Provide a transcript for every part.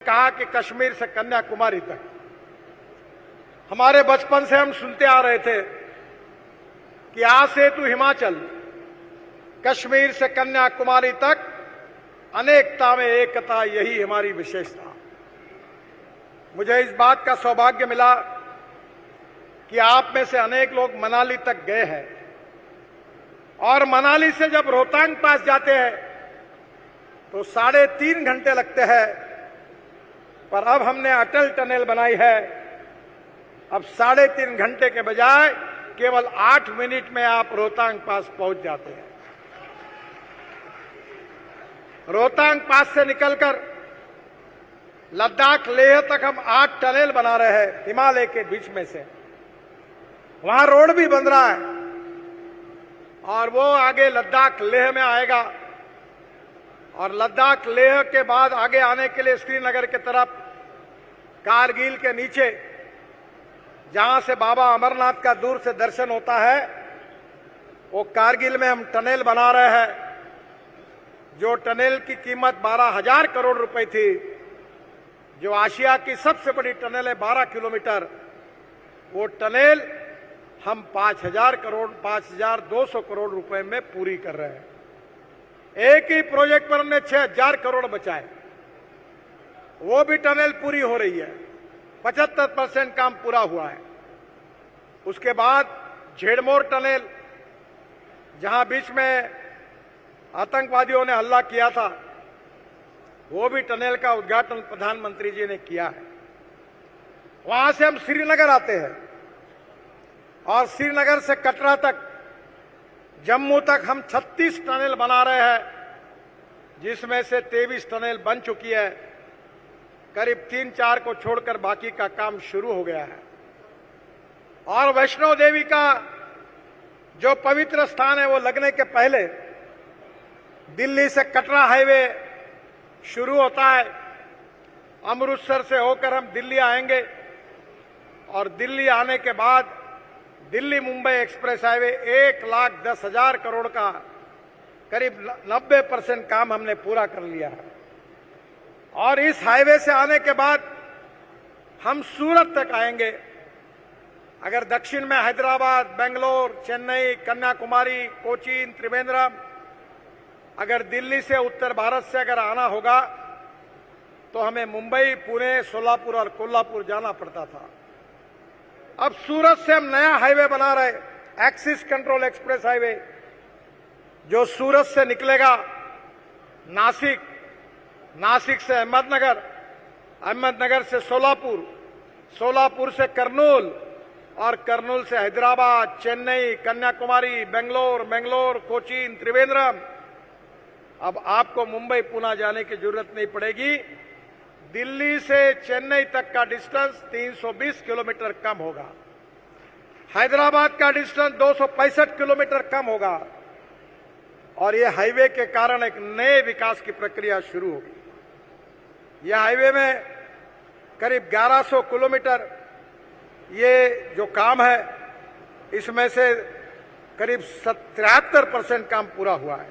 कहा कि कश्मीर से कन्याकुमारी तक। हमारे बचपन से हम सुनते आ रहे थे कि आ सेतु हिमाचल, कश्मीर से कन्याकुमारी तक अनेकता में एकता, यही हमारी विशेषता। मुझे इस बात का सौभाग्य मिला कि आप में से अनेक लोग मनाली तक गए हैं और मनाली से जब रोहतांग पास जाते हैं तो 3.5 घंटे लगते हैं, पर अब हमने अटल टनल बनाई है। अब 3.5 घंटे के बजाय केवल 8 मिनट में आप रोहतांग पास पहुंच जाते हैं। रोहतांग पास से निकलकर लद्दाख लेह तक हम 8 टनल बना रहे हैं हिमालय के बीच में से। वहां रोड भी बन रहा है और वो आगे लद्दाख लेह में आएगा और लद्दाख लेह के बाद आगे आने के लिए श्रीनगर की तरफ कारगिल के नीचे जहां से बाबा अमरनाथ का दूर से दर्शन होता है, वो कारगिल में हम टनल बना रहे हैं। जो टनल की कीमत 12,000 करोड़ रुपए थी, जो आशिया की सबसे बड़ी टनल है 12 किलोमीटर, वो टनल हम 5,200 करोड़ रुपए में पूरी कर रहे हैं। एक ही प्रोजेक्ट पर हमने 6,000 करोड़ बचाए, वो भी टनल पूरी हो रही है। 75% काम पूरा हुआ है। उसके बाद झेड़मोर टनल, जहां बीच में आतंकवादियों ने हमला किया था, वो भी टनल का उद्घाटन प्रधानमंत्री जी ने किया है। वहां से हम श्रीनगर आते हैं और श्रीनगर से कटरा तक, जम्मू तक हम 36 टनल बना रहे हैं, जिसमें से 23 टनल बन चुकी है। करीब 3-4 को छोड़कर बाकी का काम शुरू हो गया है। और वैष्णो देवी का जो पवित्र स्थान है, वो लगने के पहले दिल्ली से कटरा हाईवे शुरू होता है। अमृतसर से होकर हम दिल्ली आएंगे और दिल्ली आने के बाद दिल्ली मुंबई एक्सप्रेस हाईवे 1,10,000 करोड़ का करीब 90% काम हमने पूरा कर लिया है। और इस हाईवे से आने के बाद हम सूरत तक आएंगे। अगर दक्षिण में हैदराबाद, बेंगलोर, चेन्नई, कन्याकुमारी, कोचीन, त्रिवेंद्रम, अगर दिल्ली से उत्तर भारत से अगर आना होगा तो हमें मुंबई, पुणे, सोलापुर और कोल्हापुर जाना पड़ता था। अब सूरत से हम नया हाईवे बना रहे, एक्सिस कंट्रोल एक्सप्रेस हाईवे, जो सूरत से निकलेगा नासिक, नासिक से अहमदनगर, अहमदनगर से सोलापुर, सोलापुर से कर्नूल और कर्नूल से हैदराबाद, चेन्नई, कन्याकुमारी, बेंगलोर, मंगलोर, कोचीन, त्रिवेंद्रम। अब आपको मुंबई, पुणे जाने की जरूरत नहीं पड़ेगी। दिल्ली से चेन्नई तक का डिस्टेंस 320 किलोमीटर कम होगा। हैदराबाद का डिस्टेंस 265 किलोमीटर कम होगा। और ये हाईवे के कारण एक नए विकास की प्रक्रिया शुरू होगी। यह हाईवे में करीब 1100 किलोमीटर ये जो काम है, इसमें से करीब 73% काम पूरा हुआ है।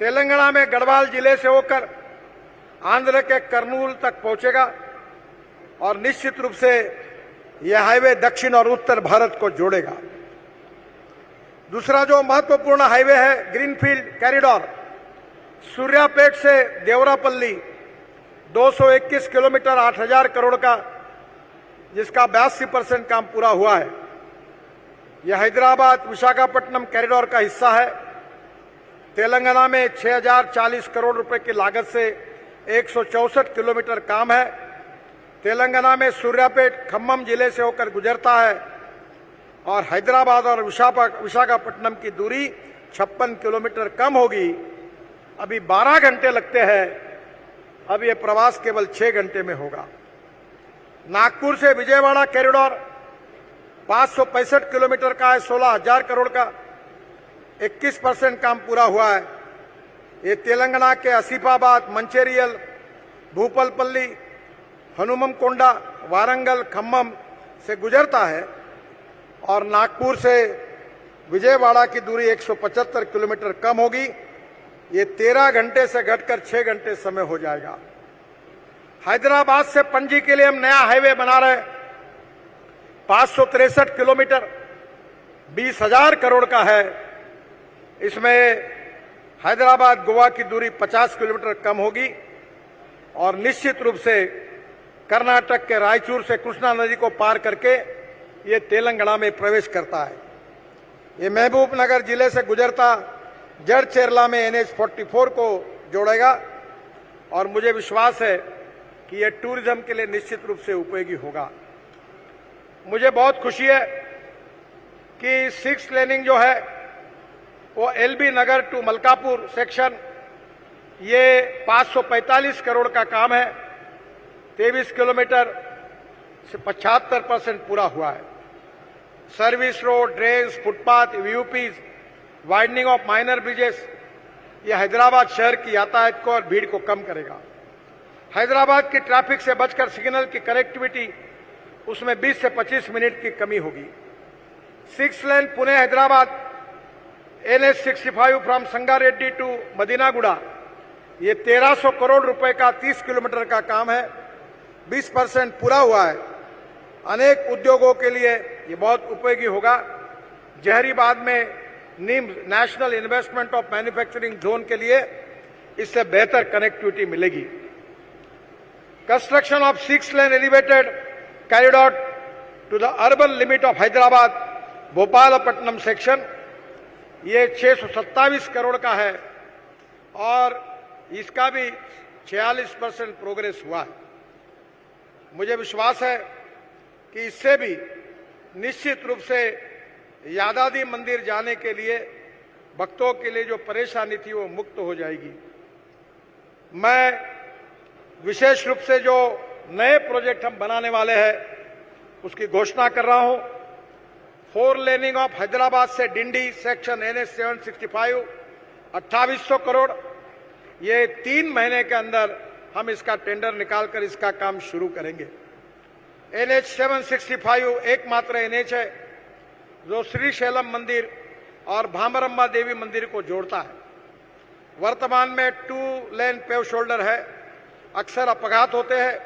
तेलंगाना में गढ़वाल जिले से होकर आंध्र के कर्नूल तक पहुंचेगा और निश्चित रूप से यह हाईवे दक्षिण और उत्तर भारत को जोड़ेगा। दूसरा जो महत्वपूर्ण हाईवे है, ग्रीनफील्ड कॉरिडोर, सूर्यापेट से देवरापल्ली 221 किलोमीटर 8,000 करोड़ का, जिसका 82% काम पूरा हुआ है। यह हैदराबाद विशाखापट्टनम कॉरिडोर का हिस्सा है। तेलंगाना में 6,040 करोड़ रुपए की लागत से 164 किलोमीटर काम है। तेलंगाना में सूर्यापेट खम्मम जिले से होकर गुजरता है और हैदराबाद और विशाखापट्टनम की दूरी 56 किलोमीटर कम होगी। अभी 12 घंटे लगते हैं, अब यह प्रवास केवल 6 घंटे में होगा। नागपुर से विजयवाड़ा कॉरिडोर 565 किलोमीटर का है, 16,000 करोड़ का, 21% काम पूरा हुआ है। ये तेलंगाना के आसिफाबाद, मंचेरियल, भूपलपल्ली, हनुमनकोंडा, वारंगल, खम्मम से गुजरता है और नागपुर से विजयवाड़ा की दूरी 175 किलोमीटर कम होगी। ये 13 घंटे से घटकर 6 घंटे समय हो जाएगा। हैदराबाद से पणजी के लिए हम नया हाईवे बना रहे हैं, 563 किलोमीटर, 20,000 करोड़ का है। इसमें हैदराबाद गोवा की दूरी 50 किलोमीटर कम होगी और निश्चित रूप से कर्नाटक के रायचूर से कृष्णा नदी को पार करके ये तेलंगाना में प्रवेश करता है। ये महबूबनगर जिले से गुजरता जड़चेरला में NH-44 को जोड़ेगा और मुझे विश्वास है कि यह टूरिज्म के लिए निश्चित रूप से उपयोगी होगा। मुझे बहुत खुशी है कि 6 लेनिंग जो है वो LB Nagar to Malkapur section, ये 545 करोड़ का काम है। 23 किलोमीटर से 75% पूरा हुआ है। Service road, drains, footpath, VUPs, widening of minor bridges, ये हैदराबाद शहर की यातायात को और भीड़ को कम करेगा। हैदराबाद की ट्रैफिक से बचकर सिग्नल की कनेक्टिविटी, उसमें 20 से 25 मिनट की कमी होगी। 6 lane Pune Hyderabad NH-65 from Sangareddy to Madinaguda, ये 1300 करोड़ रुपए का 30 किलोमीटर का काम है। 20% पूरा हुआ है। अनेक उद्योगों के लिए ये बहुत उपयोगी होगा। जहरीबाद में NIMS national investment of manufacturing zone के लिए इससे बेहतर कनेक्टिविटी मिलेगी। Construction of 6 lane elevated corridor to the urban limit of Hyderabad Bhopalapatnam section, ये 627 करोड़ का है और इसका भी 46% प्रोग्रेस हुआ है। मुझे विश्वास है कि इससे भी निश्चित रूप से यादाद्री मंदिर जाने के लिए भक्तों के लिए जो परेशानी थी वो मुक्त हो जाएगी। मैं विशेष रूप से जो नए प्रोजेक्ट हम बनाने वाले हैं उसकी घोषणा कर रहा हूं। 4 लेनिंग ऑफ हैदराबाद से डिंडी सेक्शन NH-765, 2800 करोड़, ये 3 महीने के अंदर हम इसका टेंडर निकालकर इसका काम शुरू करेंगे। NH-765 एकमात्र NH है जो श्रीशैलम मंदिर और भामरम्मा देवी मंदिर को जोड़ता है। वर्तमान में 2 लेन पेव शोल्डर है। अक्सर अपघात होते हैं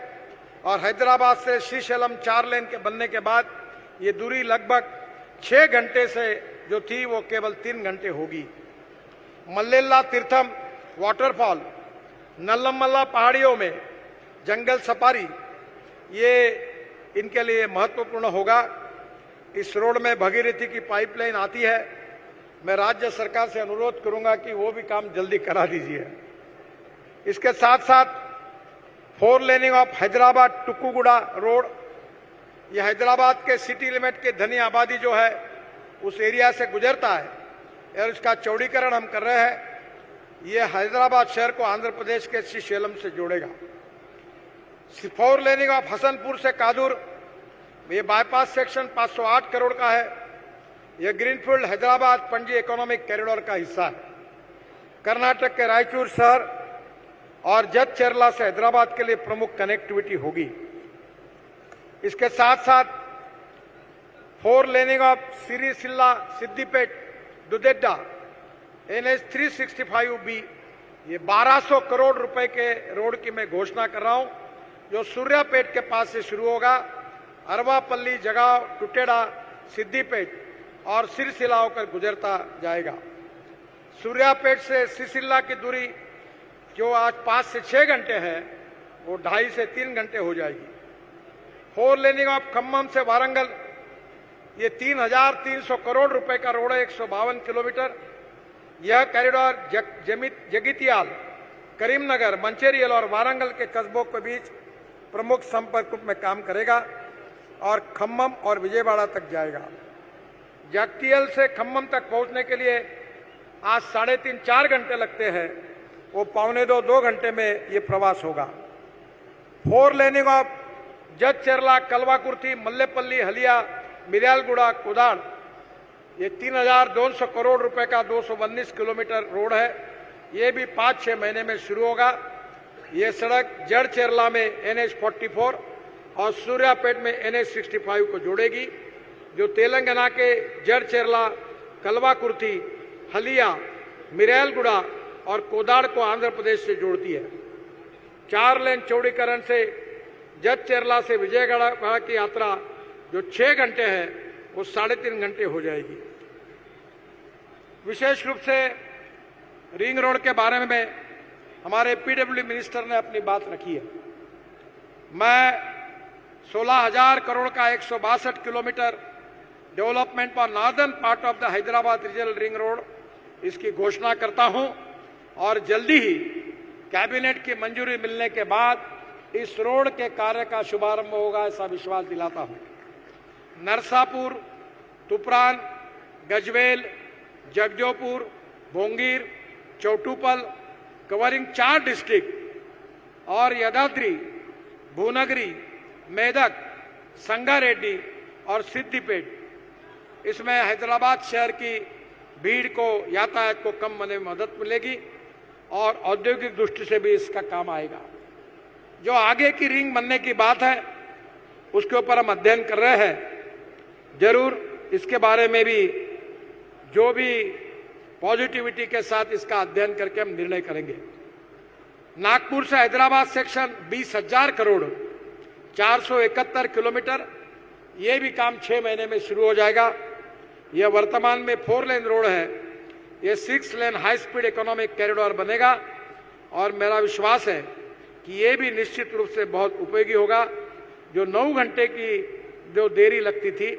और हैदराबाद से श्रीशैलम 4 लेन के बनने के बाद ये दूरी लगभग 6 घंटे से जो थी वो केवल 3 घंटे होगी। मल्लेला तीर्थम वाटरफॉल, नल्लमल्ला पहाड़ियों में जंगल सफारी, ये इनके लिए महत्वपूर्ण होगा। इस रोड में भगीरथी की पाइपलाइन आती है। मैं राज्य सरकार से अनुरोध करूंगा कि वो भी काम जल्दी करा दीजिए। इसके साथ साथ 4 लेनिंग ऑफ हैदराबाद टुक्कुगुड़ा रोड, ये हैदराबाद के सिटी लिमिट के धनी आबादी जो है उस एरिया से गुजरता है और इसका चौड़ीकरण हम कर रहे हैं। ये हैदराबाद शहर को आंध्र प्रदेश के श्रीशैलम से जोड़ेगा। 4 लेनिंग ऑफ हसनपुर से कादुर, ये बाईपास सेक्शन 508 करोड़ का है। यह greenfield Hyderabad Panaji economic corridor का हिस्सा है। कर्नाटक के रायचूर शहर और जड़चेरला से हैदराबाद के लिए प्रमुख कनेक्टिविटी होगी। इसके साथ साथ 4 laning of Sirisilla Siddipet Duddeda NH-365B, ये 1200 करोड़ रुपए के रोड की मैं घोषणा कर रहा हूं, जो सूर्यापेट के पास से शुरू होगा, अरवापल्ली, जगाव, टुटेड़ा, सिद्दीपेट और सिरसिला होकर गुजरता जाएगा। सूर्यापेट से सिरसिला की दूरी जो आज 5 से 6 घंटे है वो 2.5 से 3 घंटे हो जाएगी। 4 लेनिंग ऑफ खम्मम से वारंगल, ये 3,300 करोड़ रुपए का रोड है, 152 किलोमीटर। यह कॉरिडोर जगितियाल, करीमनगर, मंचेरियल और वारंगल के कस्बों के बीच प्रमुख संपर्क रूप में काम करेगा और खम्मम और विजयवाड़ा तक जाएगा। जगतियल से खम्मम तक पहुंचने के लिए आज 3.5-4 घंटे लगते हैं, वो 1.25-2 घंटे में ये प्रवास होगा। 4 लेनिंग ऑफ जड़चेरला, कलवाकुर्थी, मल्लेपल्ली, हलिया, मिर्यालगुड़ा, कोदाड़, ये 3,200 करोड़ रुपए का 219 किलोमीटर रोड है। ये भी 5-6 महीने में शुरू होगा। ये सड़क जड़चेरला में NH-44 और सूर्यापेट में NH-65 को जोड़ेगी, जो तेलंगाना के जड़चेरला, कलवाकुर्थी, हलिया, मिर्यालगुड़ा और कोदाड़ को आंध्र प्रदेश से जोड़ती है। 4 लेन चौड़ीकरण से जचेरला से विजयवाड़ा की यात्रा जो 6 घंटे है वो 3.5 घंटे हो जाएगी। विशेष रूप से रिंग रोड के बारे में हमारे पीडब्ल्यूडी मिनिस्टर ने अपनी बात रखी है। मैं 16,000 करोड़ का 162 kilometre development for northern part of the Hyderabad regional ring road इसकी घोषणा करता हूं और जल्दी ही कैबिनेट की मंजूरी मिलने के बाद इस रोड के कार्य का शुभारंभ होगा, ऐसा विश्वास दिलाता हूं। नरसापुर, तुपरान, गजवेल, जगजोपुर, भोंगीर, चौटुपल कवरिंग 4 डिस्ट्रिक्ट और यदाद्री, भूनगरी, मेदक, संगारेड्डी और सिद्दीपेट, इसमें हैदराबाद शहर की भीड़ को, यातायात को कम होने में मदद मिलेगी और औद्योगिक दृष्टि से भी इसका काम आएगा। जो आगे की रिंग बनने की बात है उसके ऊपर हम अध्ययन कर रहे हैं। जरूर इसके बारे में भी जो भी पॉजिटिविटी के साथ इसका अध्ययन करके हम निर्णय करेंगे। नागपुर से हैदराबाद सेक्शन 20,000 करोड़ 471 किलोमीटर, ये भी काम 6 महीने में शुरू हो जाएगा। यह वर्तमान में 4 लेन रोड है, ये 6 लेन हाई स्पीड इकोनॉमिक कॉरिडोर बनेगा और मेरा विश्वास है कि ये भी निश्चित रूप से बहुत उपयोगी होगा। जो 9 घंटे की जो देरी लगती थी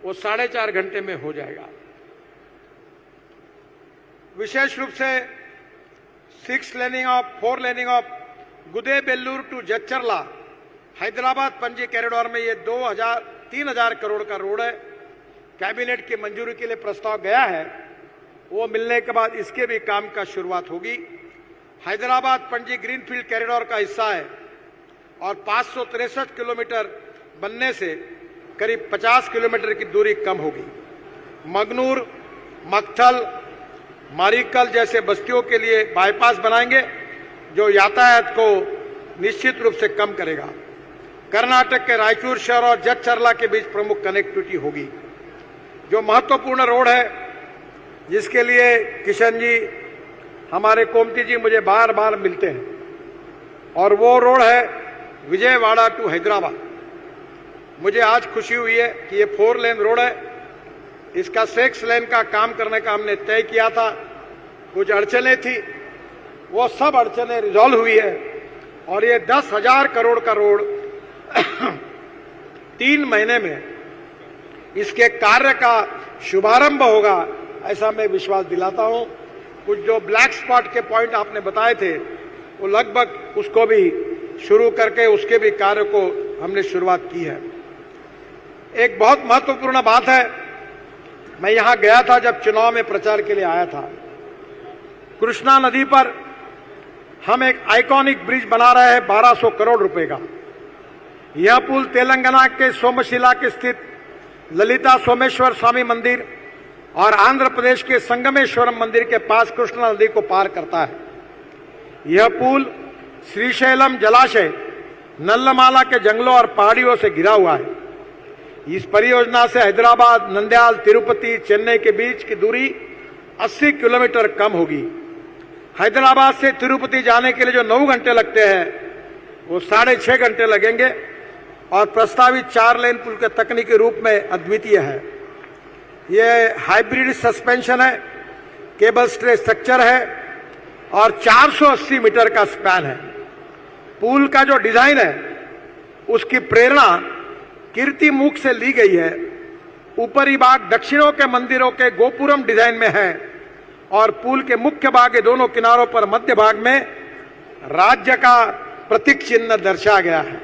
वो 4.5 घंटे में हो जाएगा। विशेष रूप से 4 laning of Gudebellur to Jadcherla Hyderabad Panaji corridor में ये 3,000 करोड़ का रोड है। कैबिनेट की मंजूरी के लिए प्रस्ताव गया है, वो मिलने के बाद इसके भी काम का शुरुआत होगी। हैदराबाद पणजी ग्रीनफील्ड कॉरिडोर का हिस्सा है और 563 किलोमीटर बनने से करीब 50 किलोमीटर की दूरी कम होगी। मगनूर, मक्थल, मारिकल जैसे बस्तियों के लिए बाईपास बनाएंगे जो यातायात को निश्चित रूप से कम करेगा। कर्नाटक के रायचूर शहर और जचेरला के बीच प्रमुख कनेक्टिविटी होगी। जो महत्वपूर्ण रोड है जिसके लिए किशन जी, हमारे कोमती जी मुझे बार बार मिलते हैं और वो रोड है विजयवाड़ा टू हैदराबाद। मुझे आज खुशी हुई है कि ये 4 लेन रोड है। इसका 6 लेन का काम करने का हमने तय किया था। कुछ अड़चने थी, वो सब अड़चने रिजॉल्व हुई है और ये 10,000 करोड़ का रोड 3 महीने में इसके कार्य का शुभारंभ होगा, ऐसा मैं विश्वास दिलाता हूं। कुछ जो ब्लैक स्पॉट के पॉइंट आपने बताए थे वो लगभग उसको भी शुरू करके उसके भी कार्य को हमने शुरुआत की है। एक बहुत महत्वपूर्ण बात है, मैं यहां गया था जब चुनाव में प्रचार के लिए आया था। कृष्णा नदी पर हम एक आइकॉनिक ब्रिज बना रहे हैं 1200 करोड़ रुपए का। यह पुल तेलंगाना के सोमशिला के स्थित ललिता सोमेश्वर स्वामी मंदिर और आंध्र प्रदेश के संगमेश्वरम मंदिर के पास कृष्णा नदी को पार करता है। यह पुल श्रीशैलम जलाशय, नल्लमाला के जंगलों और पहाड़ियों से घिरा हुआ है। इस परियोजना से हैदराबाद, नंद्याल, तिरुपति, चेन्नई के बीच की दूरी 80 किलोमीटर कम होगी। हैदराबाद से तिरुपति जाने के लिए जो 9 घंटे लगते हैं वो 6.5 घंटे लगेंगे और प्रस्तावित 4 लेन पुल के तकनीकी रूप में अद्वितीय है। ये हाइब्रिड सस्पेंशन है, केबल स्टे स्ट्रक्चर है और 480 मीटर का स्पैन है। पुल का जो डिजाइन है उसकी प्रेरणा कीर्तिमुख से ली गई है। ऊपरी भाग दक्षिणों के मंदिरों के गोपुरम डिजाइन में है और पुल के मुख्य भाग के दोनों किनारों पर मध्य भाग में राज्य का प्रतीक चिन्ह दर्शाया गया है।